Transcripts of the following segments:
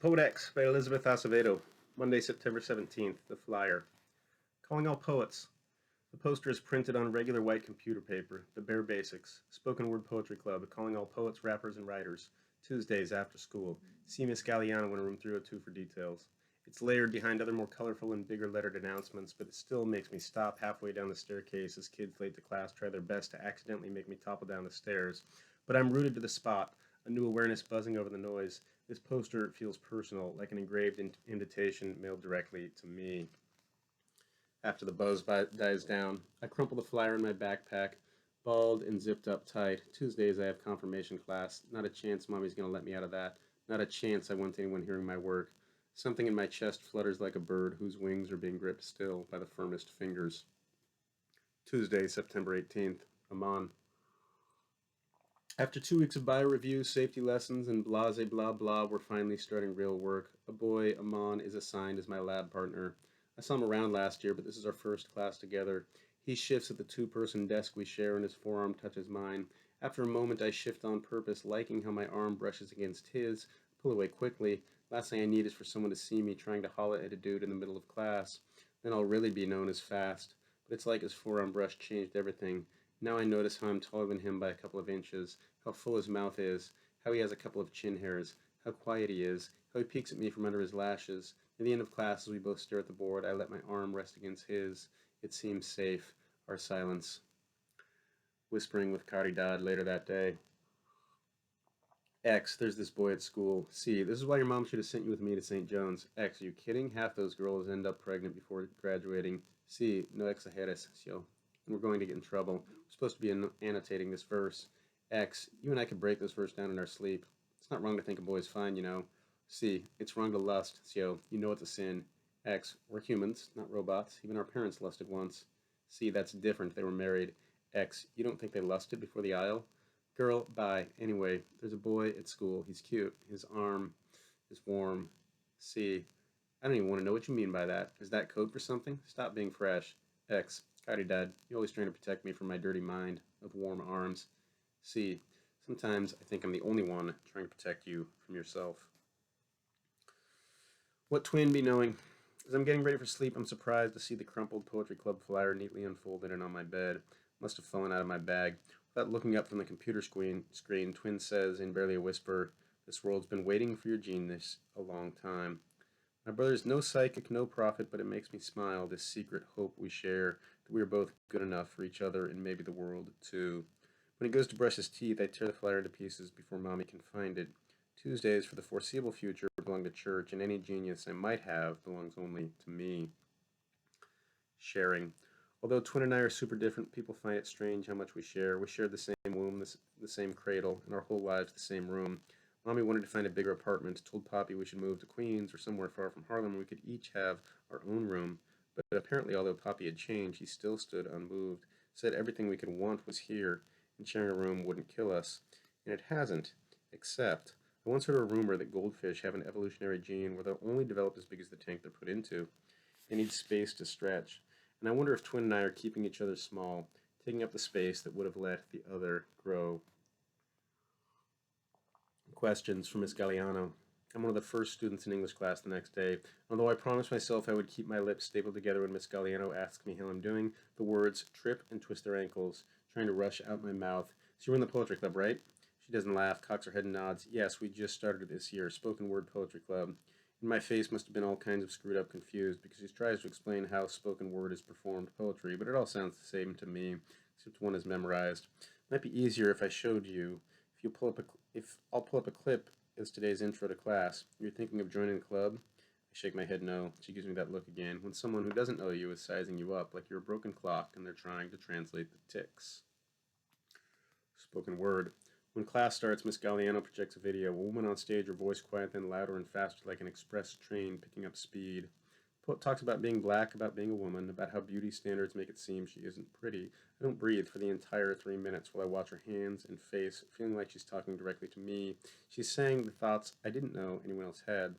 Poet X by Elizabeth Acevedo, Monday, September 17th, the flyer. Calling all poets. The poster is printed on regular white computer paper, the bare basics. Spoken Word Poetry Club, calling all poets, rappers, and writers. Tuesdays after school. See Miss Galliano in room 302 for details. It's layered behind other more colorful and bigger lettered announcements, but it still makes me stop halfway down the staircase as kids late to class try their best to accidentally make me topple down the stairs. But I'm rooted to the spot, a new awareness buzzing over the noise. This poster feels personal, like an engraved invitation mailed directly to me. After the buzz dies down, I crumple the flyer in my backpack, balled and zipped up tight. Tuesdays I have confirmation class. Not a chance Mommy's going to let me out of that. Not a chance I want anyone hearing my work. Something in my chest flutters like a bird whose wings are being gripped still by the firmest fingers. Tuesday, September 18th. Amon. After 2 weeks of bio reviews, safety lessons, and blase blah blah, we're finally starting real work. A boy, Amon, is assigned as my lab partner. I saw him around last year, but this is our first class together. He shifts at the two-person desk we share, and his forearm touches mine. After a moment, I shift on purpose, liking how my arm brushes against his. Pull away quickly. Last thing I need is for someone to see me trying to holler at a dude in the middle of class. Then I'll really be known as fast. But it's like his forearm brush changed everything. Now I notice how I'm taller than him by a couple of inches, how full his mouth is, how he has a couple of chin hairs, how quiet he is, how he peeks at me from under his lashes. At the end of class, as we both stare at the board, I let my arm rest against his. It seems safe. Our silence. Whispering with Caridad later that day. X, there's this boy at school. C, this is why your mom should have sent you with me to St. John's. X, are you kidding? Half those girls end up pregnant before graduating. C, no exageres, yo. And we're going to get in trouble. We're supposed to be annotating this verse. X, you and I could break this verse down in our sleep. It's not wrong to think a boy's fine, you know. C, it's wrong to lust, yo. You know it's a sin. X, we're humans, not robots. Even our parents lusted once. C, that's different. They were married. X, you don't think they lusted before the aisle? Girl, bye. Anyway, there's a boy at school. He's cute. His arm is warm. C, I don't even want to know what you mean by that. Is that code for something? Stop being fresh. X, Caridad, you're always trying to protect me from my dirty mind of warm arms. C, sometimes I think I'm the only one trying to protect you from yourself. What twin be knowing? As I'm getting ready for sleep, I'm surprised to see the crumpled Poetry Club flyer neatly unfolded and on my bed. Must have fallen out of my bag. Without looking up from the computer screen, Twin says in barely a whisper, "This world's been waiting for your genius a long time." My brother's no psychic, no prophet, but it makes me smile, this secret hope we share, that we are both good enough for each other and maybe the world, too. When he goes to brush his teeth, I tear the flyer to pieces before Mommy can find it. Tuesdays for the foreseeable future belong to church, and any genius I might have belongs only to me. Sharing. Although Twin and I are super different, people find it strange how much we share. We share the same womb, the same cradle, and our whole lives the same room. Mommy wanted to find a bigger apartment, told Poppy we should move to Queens or somewhere far from Harlem where we could each have our own room. But apparently, although Poppy had changed, he still stood unmoved, said everything we could want was here, and sharing a room wouldn't kill us. And it hasn't, except I once heard a rumor that goldfish have an evolutionary gene where they'll only develop as big as the tank they're put into. They need space to stretch. And I wonder if Twin and I are keeping each other small, taking up the space that would have let the other grow. Questions from Miss Galliano. I'm one of the first students in English class the next day. Although I promised myself I would keep my lips stapled together when Miss Galliano asks me how I'm doing, the words trip and twist their ankles, trying to rush out my mouth. So you're in the poetry club, right? She doesn't laugh, cocks her head and nods. Yes, we just started this year, spoken word poetry club. And my face must have been all kinds of screwed up confused, because she tries to explain how spoken word is performed poetry, but it all sounds the same to me, except one is memorized. It might be easier if I showed you. If I'll pull up a clip as today's intro to class. You're thinking of joining the club? I shake my head no. She gives me that look again, when someone who doesn't know you is sizing you up like you're a broken clock and they're trying to translate the ticks. Spoken word. When class starts, Miss Galliano projects a video. A woman on stage, her voice quiet, then louder and faster like an express train picking up speed. The poet talks about being black, about being a woman, about how beauty standards make it seem she isn't pretty. I don't breathe for the entire 3 minutes while I watch her hands and face, feeling like she's talking directly to me. She's saying the thoughts I didn't know anyone else had.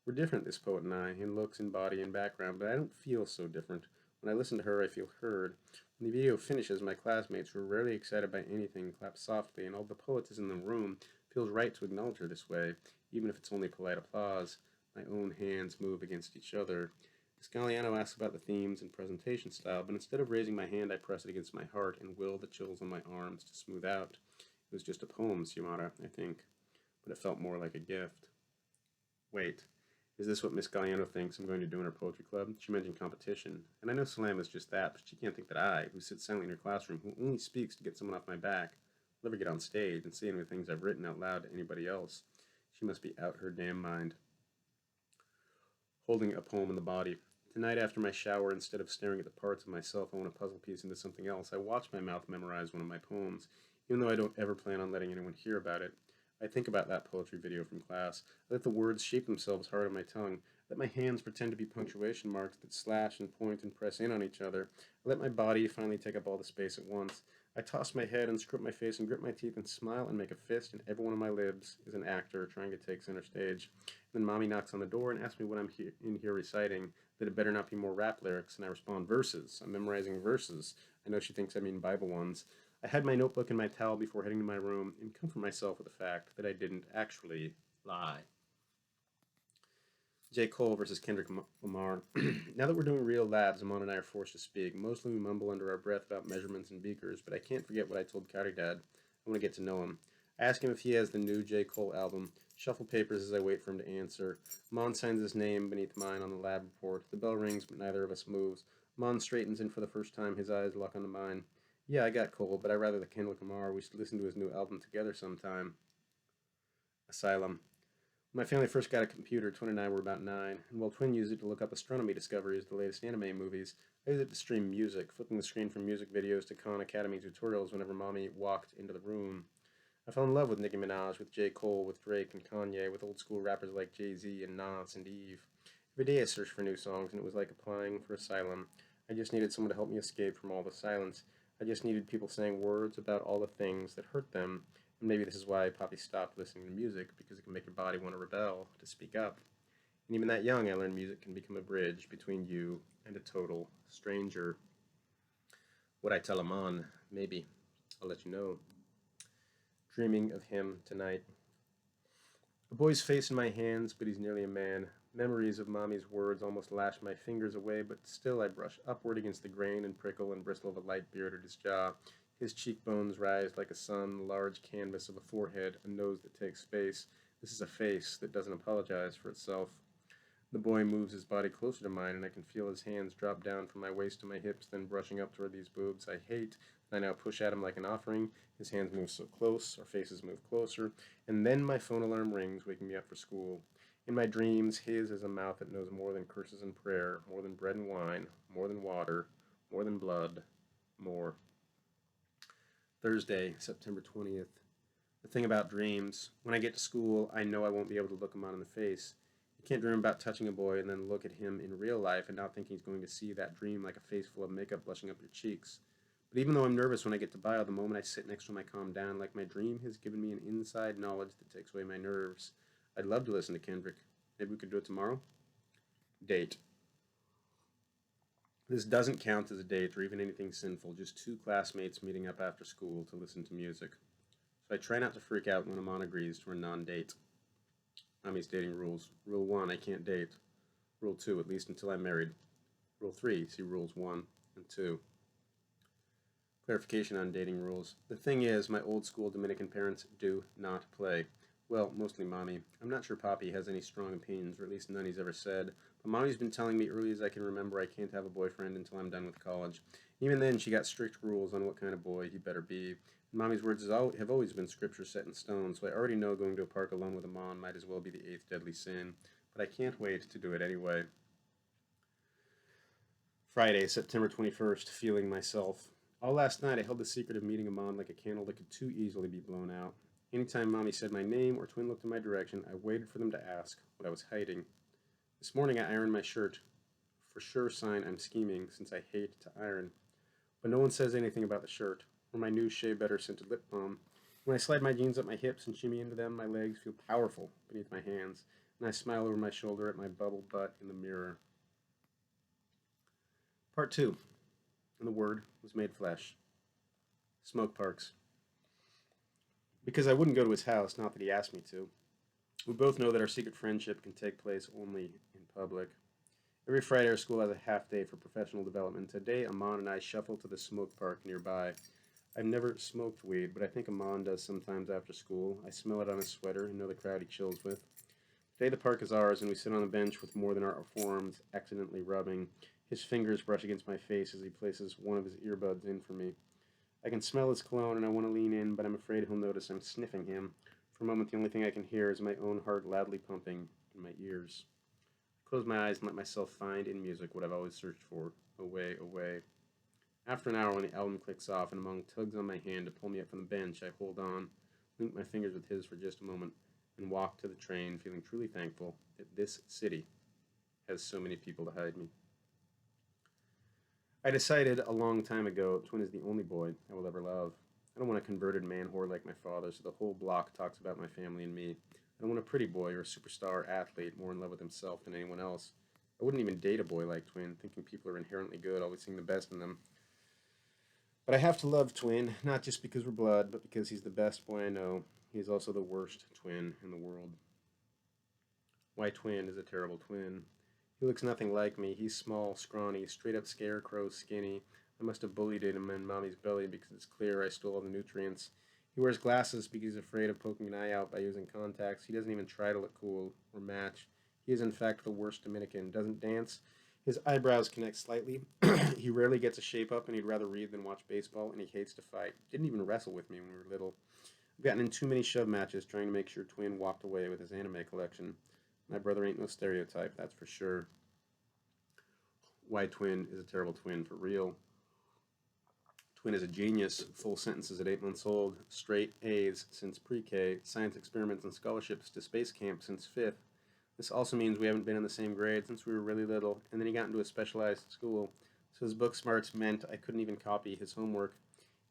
We're different, this poet and I, in looks and body and background, but I don't feel so different. When I listen to her, I feel heard. When the video finishes, my classmates, who are rarely excited by anything, clap softly, and all the poets in the room feels right to acknowledge her this way, even if it's only polite applause. My own hands move against each other. Miss Galliano asks about the themes and presentation style, but instead of raising my hand, I press it against my heart and will the chills on my arms to smooth out. It was just a poem, Xiomara, I think, but it felt more like a gift. Wait, is this what Miss Galliano thinks I'm going to do in her poetry club? She mentioned competition, and I know Salam is just that, but she can't think that I, who sits silently in her classroom, who only speaks to get someone off my back, will ever get on stage and say any of the things I've written out loud to anybody else. She must be out her damn mind. Holding a poem in the body. Tonight after my shower, instead of staring at the parts of myself I want a puzzle piece into something else, I watch my mouth memorize one of my poems, even though I don't ever plan on letting anyone hear about it. I think about that poetry video from class. I let the words shape themselves hard on my tongue. I let my hands pretend to be punctuation marks that slash and point and press in on each other. I let my body finally take up all the space at once. I toss my head and scrub my face and grit my teeth and smile and make a fist, and every one of my lips is an actor trying to take center stage. And then Mommy knocks on the door and asks me what I'm in here reciting, that it better not be more rap lyrics, and I respond, verses. I'm memorizing verses. I know she thinks I mean Bible ones. I had my notebook and my towel before heading to my room and comfort myself with the fact that I didn't actually lie. J. Cole versus Kendrick Lamar. Now that we're doing real labs, Amon and I are forced to speak. Mostly we mumble under our breath about measurements and beakers, but I can't forget what I told Carrie Dad. I want to get to know him. I ask him if he has the new J. Cole album. Shuffle papers as I wait for him to answer. Amon signs his name beneath mine on the lab report. The bell rings, but neither of us moves. Amon straightens in for the first time, his eyes lock onto mine. Yeah, I got Cole, but I'd rather the Kendrick Lamar. We should listen to his new album together sometime. Asylum. When my family first got a computer, Twin and I were about 9, and while Twin used it to look up astronomy discoveries, the latest anime movies, I used it to stream music, flipping the screen from music videos to Khan Academy tutorials whenever Mommy walked into the room. I fell in love with Nicki Minaj, with J. Cole, with Drake and Kanye, with old school rappers like Jay-Z and Nas and Eve. Every day I searched for new songs, and it was like applying for asylum. I just needed someone to help me escape from all the silence. I just needed people saying words about all the things that hurt them. And maybe this is why Poppy stopped listening to music, because it can make your body want to rebel, to speak up. And even that young, I learned music can become a bridge between you and a total stranger. Would I tell Amon? Maybe. I'll let you know. Dreaming of him tonight. A boy's face in my hands, but he's nearly a man. Memories of Mommy's words almost lash my fingers away, but still I brush upward against the grain and prickle and bristle of a light beard at his jaw. His cheekbones rise like a sun, large canvas of a forehead, a nose that takes space. This is a face that doesn't apologize for itself. The boy moves his body closer to mine, and I can feel his hands drop down from my waist to my hips, then brushing up toward these boobs I hate. I now push at him like an offering. His hands move so close, our faces move closer, and then my phone alarm rings, waking me up for school. In my dreams, his is a mouth that knows more than curses and prayer, more than bread and wine, more than water, more than blood, more. Thursday, September 20th. The thing about dreams, when I get to school, I know I won't be able to look him on in the face. You can't dream about touching a boy and then look at him in real life and not think he's going to see that dream like a face full of makeup blushing up your cheeks. But even though I'm nervous when I get to bio, the moment I sit next to him I calm down, like my dream has given me an inside knowledge that takes away my nerves. I'd love to listen to Kendrick. Maybe we could do it tomorrow? Date. This doesn't count as a date or even anything sinful, just two classmates meeting up after school to listen to music. So I try not to freak out when Amon agrees to a non-date. Mommy's dating rules. Rule 1, I can't date. Rule 2, at least until I'm married. Rule 3, see rules 1 and 2. Clarification on dating rules. The thing is, my old school Dominican parents do not play. Well, mostly Mommy. I'm not sure Poppy has any strong opinions, or at least none he's ever said, but Mommy's been telling me early as I can remember I can't have a boyfriend until I'm done with college. Even then, she got strict rules on what kind of boy he better be. And Mommy's words have always been scripture set in stone, so I already know going to a park alone with Amon might as well be the 8th deadly sin, but I can't wait to do it anyway. Friday, September 21st, feeling myself. All last night I held the secret of meeting Amon like a candle that could too easily be blown out. Anytime Mommy said my name or Twin looked in my direction, I waited for them to ask what I was hiding. This morning I ironed my shirt. For sure sign I'm scheming, since I hate to iron. But no one says anything about the shirt, or my new Shea Better scented lip balm. When I slide my jeans up my hips and shimmy into them, my legs feel powerful beneath my hands, and I smile over my shoulder at my bubble butt in the mirror. Part 2. And the Word was made flesh. Smoke Parks. because I wouldn't go to his house, not that he asked me to. We both know that our secret friendship can take place only in public. Every Friday, our school has a half day for professional development. Today, Amon and I shuffle to the smoke park nearby. I've never smoked weed, but I think Amon does sometimes after school. I smell it on his sweater and know the crowd he chills with. Today, the park is ours, and we sit on a bench with more than our forearms accidentally rubbing. His fingers brush against my face as he places one of his earbuds in for me. I can smell his cologne, and I want to lean in, but I'm afraid he'll notice I'm sniffing him. For a moment, the only thing I can hear is my own heart loudly pumping in my ears. I close my eyes and let myself find in music what I've always searched for. Away, away. After an hour, when the album clicks off and Amon tugs on my hand to pull me up from the bench, I hold on, link my fingers with his for just a moment, and walk to the train, feeling truly thankful that this city has so many people to hide me. I decided a long time ago Twin is the only boy I will ever love. I don't want a converted man whore like my father, so the whole block talks about my family and me. I don't want a pretty boy or a superstar athlete more in love with himself than anyone else. I wouldn't even date a boy like Twin, thinking people are inherently good, always seeing the best in them. But I have to love Twin, not just because we're blood, but because he's the best boy I know. He is also the worst twin in the world. Why Twin is a terrible twin. He looks nothing like me. He's small, scrawny, straight up scarecrow skinny. I must have bullied him in Mommy's belly because it's clear I stole all the nutrients. He wears glasses because he's afraid of poking an eye out by using contacts. He doesn't even try to look cool or match. He is in fact the worst Dominican. Doesn't dance. His eyebrows connect slightly. He rarely gets a shape up and he'd rather read than watch baseball, and he hates to fight. Didn't even wrestle with me when we were little. I've gotten in too many shove matches trying to make sure Twin walked away with his anime collection. My brother ain't no stereotype, that's for sure. Why Twin is a terrible twin for real. Twin is a genius, full sentences at 8 months old, straight A's since pre-K, science experiments and scholarships to space camp since 5th. This also means we haven't been in the same grade since we were really little, and then he got into a specialized school, so his book smarts meant I couldn't even copy his homework.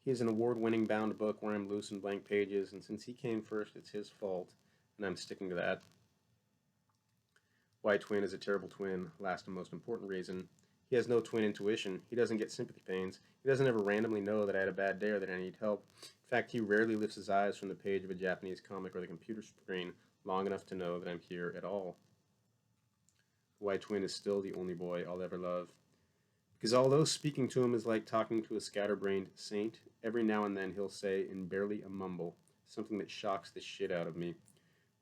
He is an award-winning bound book where I'm loose in blank pages, and since he came first, it's his fault, and I'm sticking to that. Why Twin is a terrible twin, last and most important reason. He has no twin intuition. He doesn't get sympathy pains. He doesn't ever randomly know that I had a bad day or that I need help. In fact, he rarely lifts his eyes from the page of a Japanese comic or the computer screen long enough to know that I'm here at all. Why Twin is still the only boy I'll ever love. Because although speaking to him is like talking to a scatterbrained saint, every now and then he'll say in barely a mumble something that shocks the shit out of me.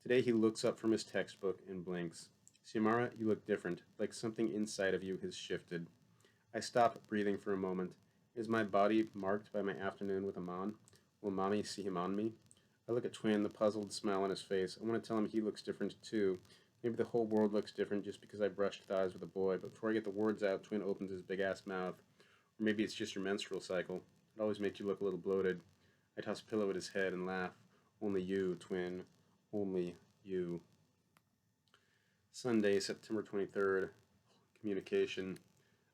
Today he looks up from his textbook and blinks. Xiomara, you look different, like something inside of you has shifted. I stop breathing for a moment. Is my body marked by my afternoon with Amon? Will Mommy see him on me? I look at Twin, the puzzled smile on his face. I want to tell him he looks different too. Maybe the whole world looks different just because I brushed thighs with a boy, but before I get the words out, Twin opens his big-ass mouth. Or maybe it's just your menstrual cycle. It always makes you look a little bloated. I toss a pillow at his head and laugh. Only you, Twin. Only you. Sunday, September 23rd. Communication.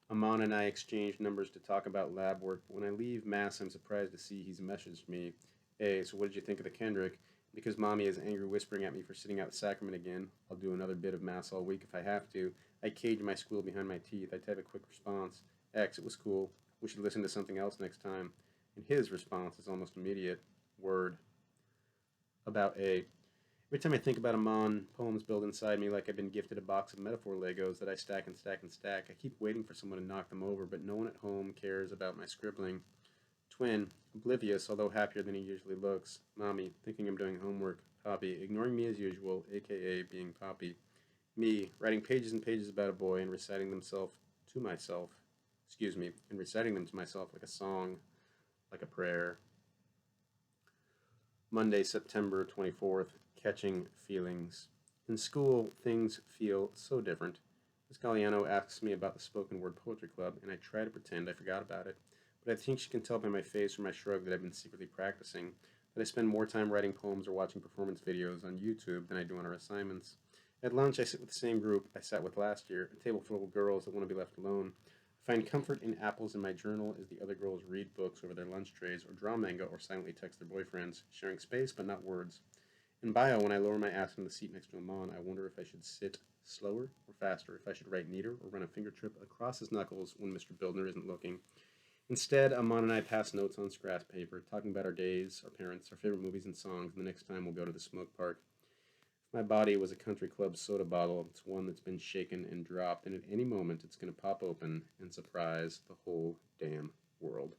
Amon and I exchanged numbers to talk about lab work, but when I leave Mass, I'm surprised to see he's messaged me. Hey, so what did you think of the Kendrick? Because Mommy is angry whispering at me for sitting out Sacrament again. I'll do another bit of Mass all week if I have to. I cage my squeal behind my teeth. I type a quick response. X, it was cool. We should listen to something else next time. And his response is almost immediate. Word. About A. Every time I think about Amon, poems build inside me like I've been gifted a box of metaphor Legos that I stack and stack and stack. I keep waiting for someone to knock them over, but no one at home cares about my scribbling. Twin, oblivious, although happier than he usually looks. Mommy, thinking I'm doing homework. Poppy, ignoring me as usual, aka being Poppy. Me, writing pages and pages about a boy and reciting themselves to myself. And reciting them to myself like a song, like a prayer. Monday, September 24th. Catching feelings. In school, things feel so different. Miss Galliano asks me about the spoken word poetry club, and I try to pretend I forgot about it. But I think she can tell by my face or my shrug that I've been secretly practicing, that I spend more time writing poems or watching performance videos on YouTube than I do on our assignments. At lunch, I sit with the same group I sat with last year, a table full of girls that want to be left alone. I find comfort in apples in my journal as the other girls read books over their lunch trays or draw manga or silently text their boyfriends, sharing space but not words. In bio, when I lower my ass in the seat next to Amon, I wonder if I should sit slower or faster, if I should write neater or run a finger trip across his knuckles when Mr. Bildner isn't looking. Instead, Amon and I pass notes on scrap paper, talking about our days, our parents, our favorite movies and songs, and the next time we'll go to the smoke park. If my body was a country club soda bottle, it's one that's been shaken and dropped, and at any moment it's going to pop open and surprise the whole damn world.